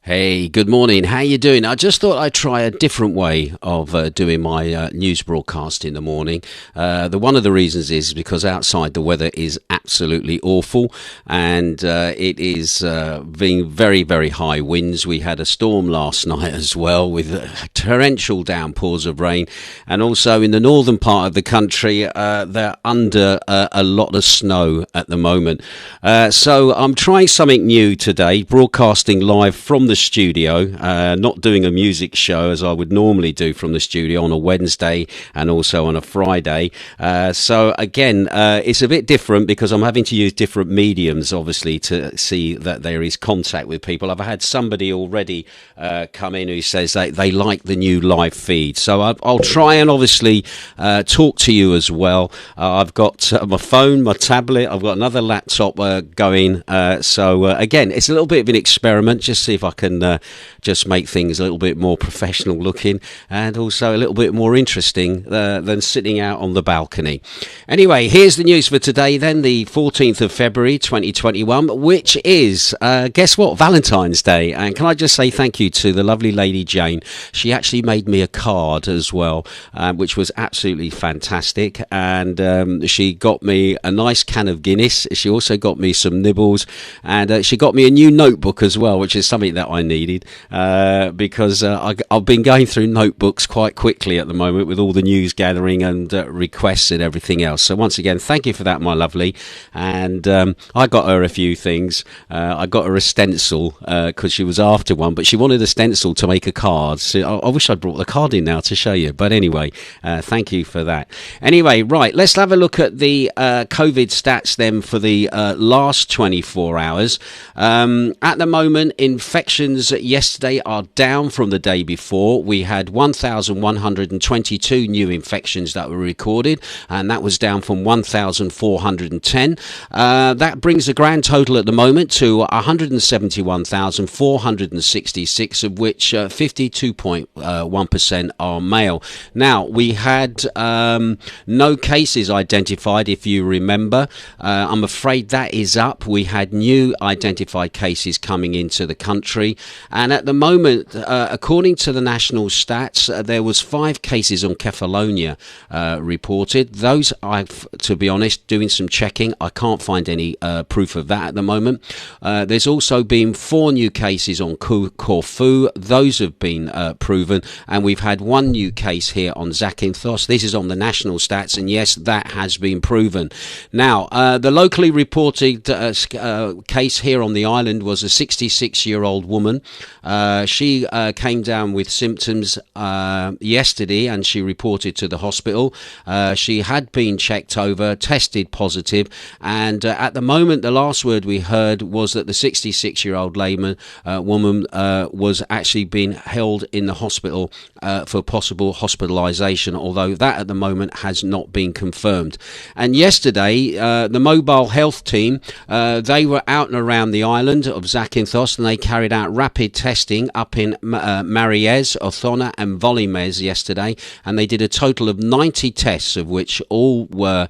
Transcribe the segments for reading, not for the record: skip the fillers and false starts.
Hey, good morning. How you doing? I just thought I'd try a different way of doing my news broadcast in the morning. One of the reasons is because outside the weather is absolutely awful, and it is being very, very high winds. We had a storm last night as well with torrential downpours of rain, and also in the northern part of the country, they're under a lot of snow at the moment. So I'm trying something new today, broadcasting live from the studio, not doing a music show as I would normally do from the studio on a Wednesday and also on a Friday. So again, it's a bit different because I'm having to use different mediums, obviously, to see that there is contact with people. I've had somebody already come in who says they like the new live feed. So I'll try and obviously talk to you as well. I've got my phone, my tablet, I've got another laptop going. So again, it's a little bit of an experiment, just see if I can just make things a little bit more professional looking and also a little bit more interesting than sitting out on the balcony. Anyway, here's the news for today then, the 14th of February 2021, which is, guess what, Valentine's Day. And can I just say thank you to the lovely lady Jane. She actually made me a card as well, which was absolutely fantastic. And she got me a nice can of Guinness. She also got me some nibbles, and she got me a new notebook as well, which is something that I needed because I've been going through notebooks quite quickly at the moment with all the news gathering and requests and everything else. So once again, thank you for that, my lovely. And I got her a few things. I got her a stencil because she was after one, but she wanted a stencil to make a card. So I wish I'd brought the card in now to show you. But anyway, thank you for that. Anyway, right, let's have a look at the COVID stats then for the last 24 hours. At the moment, infections yesterday are down from the day before. We had 1,122 new infections that were recorded, and that was down from 1,410. That brings the grand total at the moment to 171,466, of which 52.1% are male. Now, we had no cases identified, if you remember. I'm afraid that is up. We had new identified cases coming into the country, and at the moment, according to the national stats, there was 5 cases on Kefalonia reported. Those, to be honest, doing some checking, I can't find any proof of that at the moment. There's also been 4 new cases on Corfu. Those have been proven, and we've had 1 new case here on Zakynthos. This is on the national stats, and yes, that has been proven. Now, the locally reported case here on the island was a 66-year-old woman. She came down with symptoms yesterday, and she reported to the hospital. She had been checked over, tested positive, and at the moment, the last word we heard was that the 66-year-old woman was actually being held in the hospital for possible hospitalisation, although that at the moment has not been confirmed. And yesterday, the mobile health team, they were out and around the island of Zakynthos, and they carried out rapid testing up in Martis, Othona and Volimes yesterday, and they did a total of 90 tests, of which all were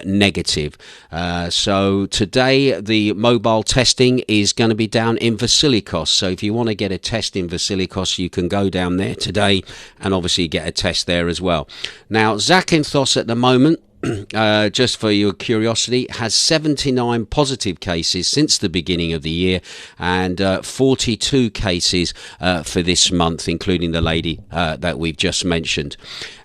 negative. So today the mobile testing is going to be down in Vasilikos. So if you want to get a test in Vasilikos, you can go down there today and obviously get a test there as well. Now, Zakynthos at the moment, just for your curiosity, has 79 positive cases since the beginning of the year, and 42 cases for this month, including the lady that we've just mentioned.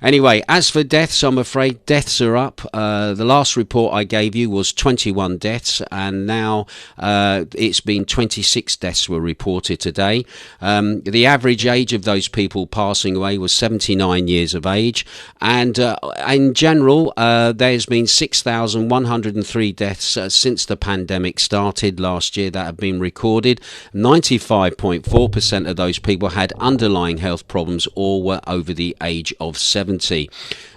Anyway, as for deaths, I'm afraid deaths are up. The last report I gave you was 21 deaths, and now it's been 26 deaths were reported today. The average age of those people passing away was 79 years of age, and in general, there's been 6,103 deaths since the pandemic started last year that have been recorded. 95.4% of those people had underlying health problems or were over the age of 70.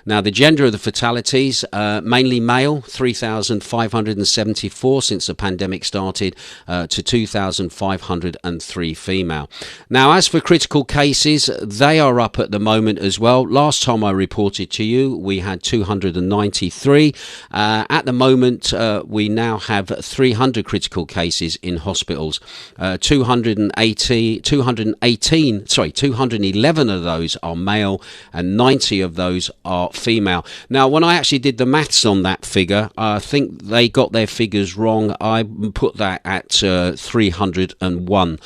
Now, the gender of the fatalities, mainly male, 3,574 since the pandemic started, to 2,503 female. Now, as for critical cases, they are up at the moment as well. Last time I reported to you, we had 290 23. At the moment, we now have 300 critical cases in hospitals. 211 of those are male and 90 of those are female. Now, when I actually did the maths on that figure, I think they got their figures wrong. I put that at 301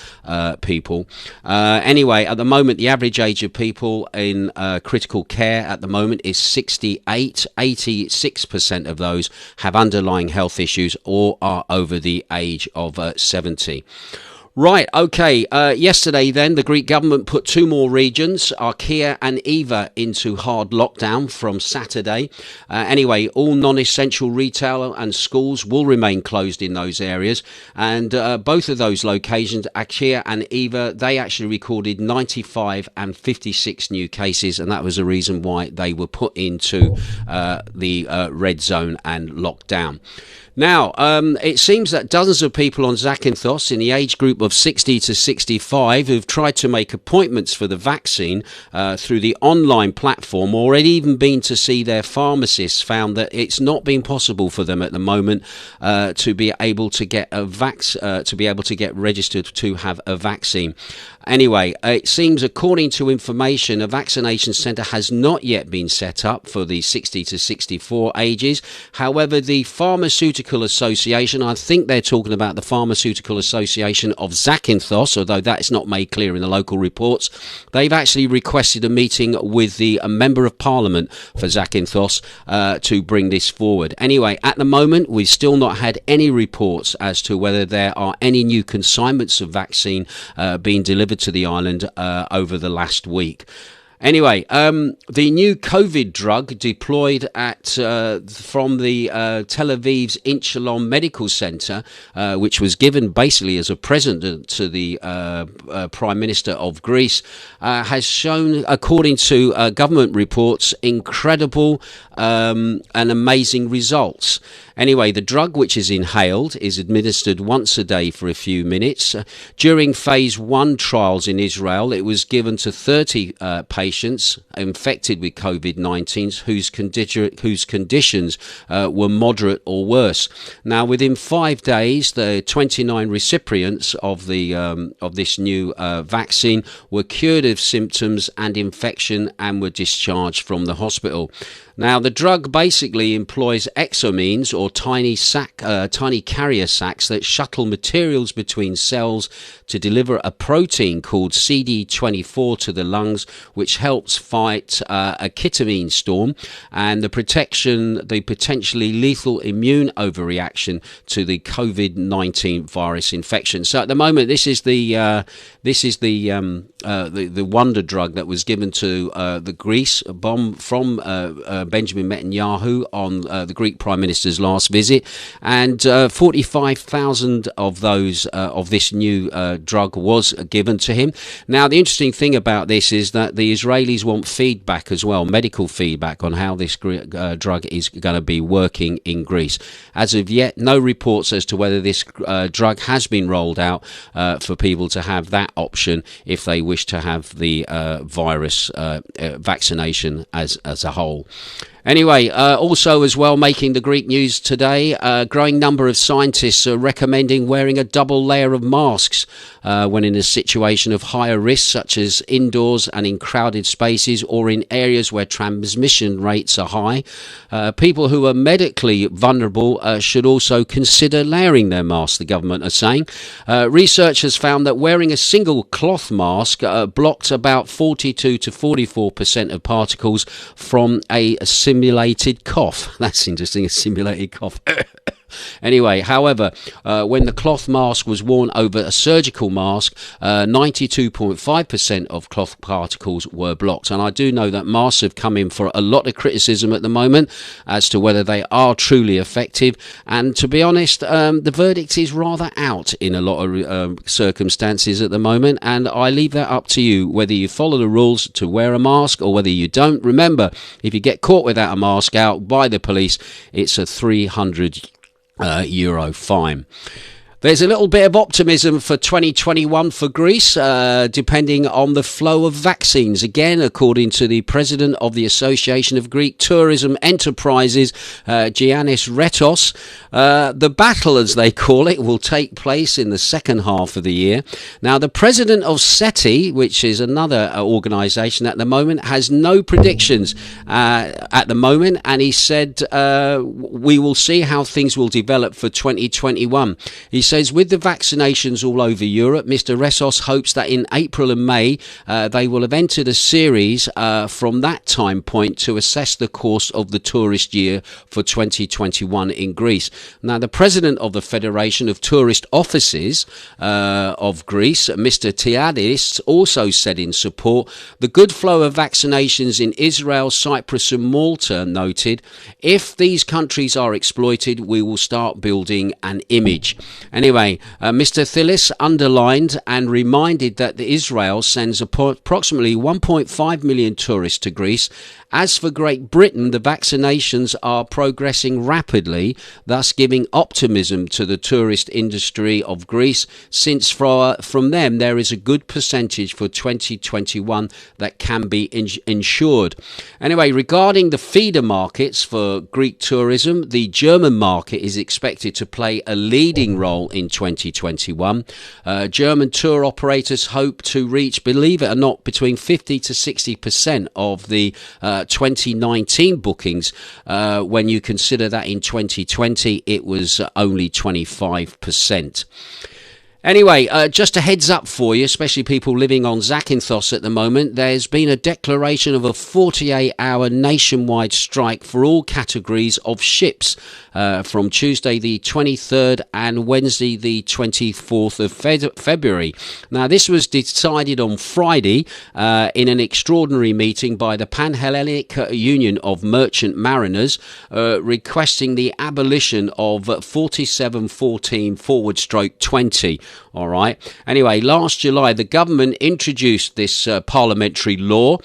people. Anyway, at the moment, the average age of people in critical care at the moment is 68. 86% of those have underlying health issues or are over the age of 70. Right, okay. Yesterday then, the Greek government put two more regions, Achaia and Evia, into hard lockdown from Saturday. Anyway, all non-essential retail and schools will remain closed in those areas. And both of those locations, Achaia and Evia, they actually recorded 95 and 56 new cases. And that was the reason why they were put into the red zone and lockdown. Now, it seems that dozens of people on Zakynthos in the age group of 60 to 65 who've tried to make appointments for the vaccine through the online platform or had even been to see their pharmacists found that it's not been possible for them at the moment to be able to get get registered to have a vaccine. Anyway, it seems, according to information, a vaccination centre has not yet been set up for the 60 to 64 ages. However, the Pharmaceutical Association, I think they're talking about the Pharmaceutical Association of Zakynthos, although that is not made clear in the local reports, they've actually requested a meeting with the Member of Parliament for Zakynthos to bring this forward. Anyway, at the moment, we've still not had any reports as to whether there are any new consignments of vaccine being delivered to the island over the last week. Anyway, the new COVID drug deployed from the Tel Aviv's Inchalon Medical Centre, which was given basically as a present to the Prime Minister of Greece, has shown, according to government reports, incredible and amazing results. Anyway, the drug, which is inhaled, is administered once a day for a few minutes. During phase 1 trials in Israel, it was given to 30 patients infected with COVID-19 whose conditions were moderate or worse. Now, within 5 days, the 29 recipients of this new vaccine were cured of symptoms and infection and were discharged from the hospital. Now, the drug basically employs exomenes, or tiny carrier sacs that shuttle materials between cells to deliver a protein called CD24 to the lungs, which helps fight a ketamine storm and the potentially lethal immune overreaction to the COVID-19 virus infection. So at the moment, this is the wonder drug that was given to the Greece bomb from Benjamin Netanyahu on the Greek Prime Minister's last visit, and 45,000 of those of this new drug was given to him. Now, the interesting thing about this is that the Israelis want feedback as well, medical feedback on how this drug is going to be working in Greece. As of yet, no reports as to whether this drug has been rolled out for people to have that option if they wish to have the virus vaccination as a whole. Anyway, also as well making the Greek news today, a growing number of scientists are recommending wearing a double layer of masks when in a situation of higher risk, such as indoors and in crowded spaces or in areas where transmission rates are high. People who are medically vulnerable should also consider layering their masks, the government are saying. Research has found that wearing a single cloth mask blocked about 42 to 44% of particles from a simulated cough. That's interesting, a simulated cough. Anyway, however, when the cloth mask was worn over a surgical mask, 92.5% of cloth particles were blocked. And I do know that masks have come in for a lot of criticism at the moment as to whether they are truly effective. And to be honest, the verdict is rather out in a lot of circumstances at the moment. And I leave that up to you, whether you follow the rules to wear a mask or whether you don't. Remember, if you get caught without a mask out by the police, it's a €300 fine. There's a little bit of optimism for 2021 for Greece, depending on the flow of vaccines. Again, according to the president of the Association of Greek Tourism Enterprises, Giannis Retos, the battle, as they call it, will take place in the second half of the year. Now, the president of SETI, which is another organisation at the moment, has no predictions at the moment, and he said we will see how things will develop for 2021. He says with the vaccinations all over Europe, Mr. Resos hopes that in April and May they will have entered a series from that time point to assess the course of the tourist year for 2021 in Greece. Now, the president of the Federation of Tourist Offices of Greece, Mr. Tiadis, also said in support, the good flow of vaccinations in Israel, Cyprus and Malta noted, if these countries are exploited, we will start building an image. Anyway, Mr. Thilis underlined and reminded that Israel sends approximately 1.5 million tourists to Greece. As for Great Britain, the vaccinations are progressing rapidly, thus giving optimism to the tourist industry of Greece, since from them there is a good percentage for 2021 that can be ensured. Anyway, regarding the feeder markets for Greek tourism, the German market is expected to play a leading role in 2021. German tour operators hope to reach, believe it or not, between 50 to 60% of the 2019 bookings, when you consider that in 2020 it was only 25%. Anyway, just a heads up for you, especially people living on Zakynthos at the moment, there's been a declaration of a 48-hour nationwide strike for all categories of ships from Tuesday the 23rd and Wednesday the 24th of February. Now, this was decided on Friday in an extraordinary meeting by the Pan-Hellenic Union of Merchant Mariners, requesting the abolition of 4714/20. All right. Anyway, last July, the government introduced this parliamentary law,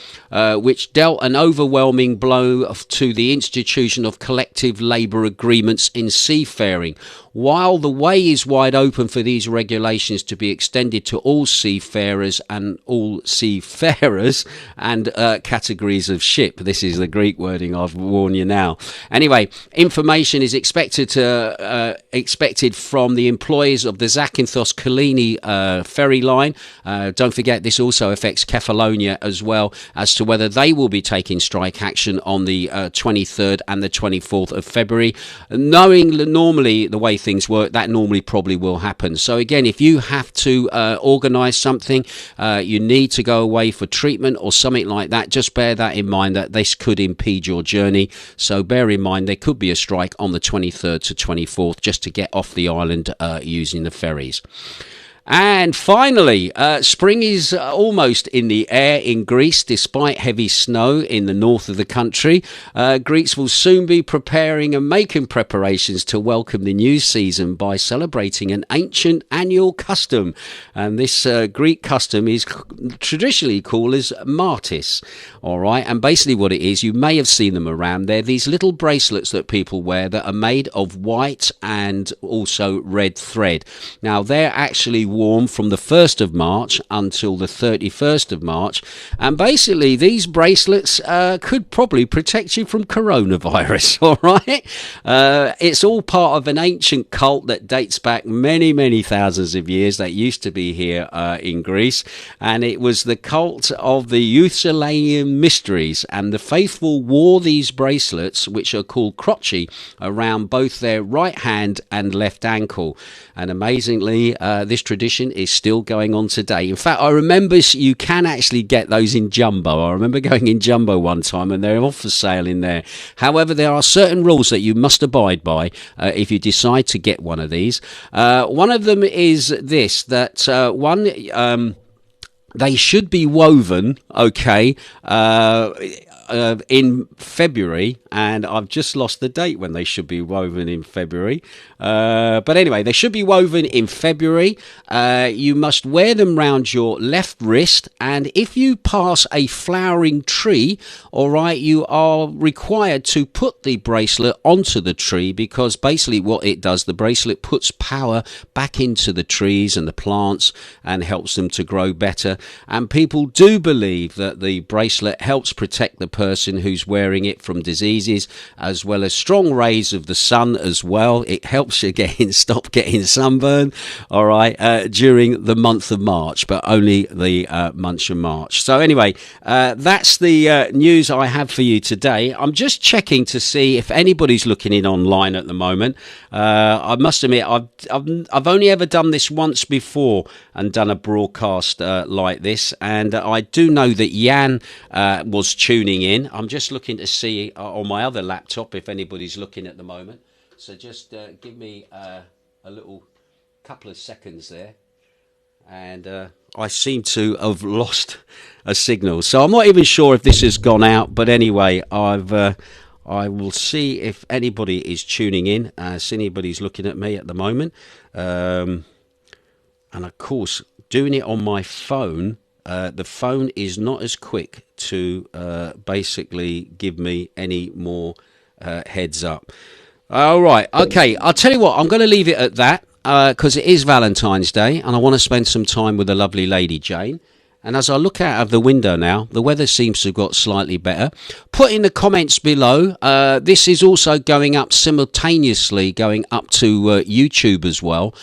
which dealt an overwhelming blow to the institution of collective labour agreements in seafaring. While the way is wide open for these regulations to be extended to all seafarers and categories of ship. This is the Greek wording, I've warned you now. Anyway, information is expected from the employees of the Zakynthos Kalini ferry line. Don't forget, this also affects Kefalonia as well, as to whether they will be taking strike action on the 23rd and the 24th of February. Knowing normally the way things work, that normally probably will happen. So again, if you have to organise something, you need to go away for treatment or something like that, just bear that in mind, that this could impede your journey. So bear in mind there could be a strike on the 23rd to 24th just to get off the island using the ferries. And finally, spring is almost in the air in Greece, despite heavy snow in the north of the country. Greeks will soon be preparing and making preparations to welcome the new season by celebrating an ancient annual custom. And this Greek custom is traditionally called as Martis. All right. And basically what it is, you may have seen them around. They're these little bracelets that people wear that are made of white and also red thread. Now, they're actually warm from the 1st of March until the 31st of March, and basically these bracelets could probably protect you from coronavirus. All right, it's all part of an ancient cult that dates back many thousands of years that used to be here in Greece, and it was the cult of the Euthalian mysteries, and the faithful wore these bracelets, which are called crotchi, around both their right hand and left ankle. And amazingly, this tradition is still going on today. In fact, I remember you can actually get those in Jumbo. I remember going in Jumbo one time and they're off for sale in there. However, there are certain rules that you must abide by if you decide to get one of these. One of them is this, that they should be woven, okay, in February, and I've just lost the date when they should be woven in February. But anyway, they should be woven in February. You must wear them round your left wrist, and if you pass a flowering tree, all right, you are required to put the bracelet onto the tree, because basically what it does, the bracelet puts power back into the trees and the plants and helps them to grow better. And people do believe that the bracelet helps protect the person who's wearing it from diseases, as well as strong rays of the sun as well. It helps you stop getting sunburn, all right, during the month of March, but only the month of March. So anyway, that's the news I have for you today. I'm just checking to see if anybody's looking in online at the moment. I must admit, I've only ever done this once before and done a broadcast like this, and I do know that Jan was tuning in. I'm just looking to see on my other laptop if anybody's looking at the moment. So just give me a little couple of seconds there. And I seem to have lost a signal. So I'm not even sure if this has gone out. But anyway, I will see if anybody is tuning in. See anybody's looking at me at the moment. And of course, doing it on my phone, the phone is not as quick to basically give me any more heads up. All right. Okay. I'll tell you what, I'm going to leave it at that because it is Valentine's Day and I want to spend some time with the lovely lady Jane. And as I look out of the window now, the weather seems to have got slightly better. Put in the comments below. This is also going up simultaneously, going up to YouTube as well.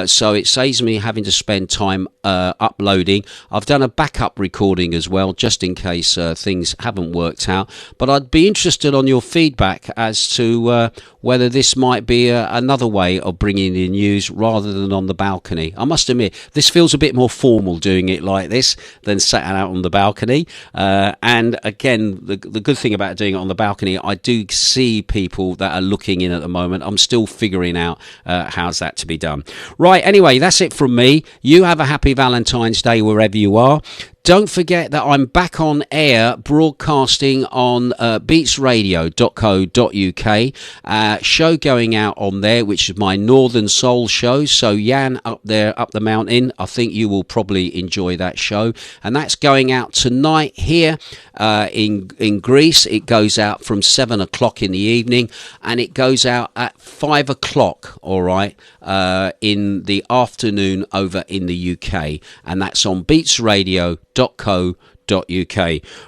So it saves me having to spend time uploading. I've done a backup recording as well, just in case things haven't worked out. But I'd be interested on your feedback as to whether this might be another way of bringing in news rather than on the balcony. I must admit, this feels a bit more formal doing it like this than sat out on the balcony. And again, the good thing about doing it on the balcony, I do see people that are looking in at the moment. I'm still figuring out how's that to be done. Right, anyway, that's it from me. You have a happy Valentine's Day wherever you are. Don't forget that I'm back on air broadcasting on beatsradio.co.uk. Show going out on there, which is my Northern Soul show. So Jan up there, up the mountain, I think you will probably enjoy that show. And that's going out tonight here in Greece. It goes out from 7 o'clock in the evening and it goes out at 5 o'clock, all right, in the afternoon over in the UK. And that's on beatsradio.co.uk.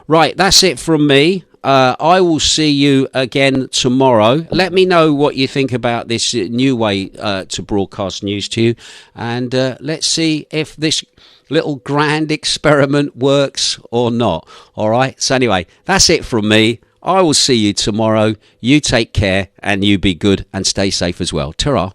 Right, that's it from me. I will see you again tomorrow. Let me know what you think about this new way to broadcast news to you. And let's see if this little grand experiment works or not. All right. So anyway, that's it from me. I will see you tomorrow. You take care and you be good and stay safe as well. Ta-ra.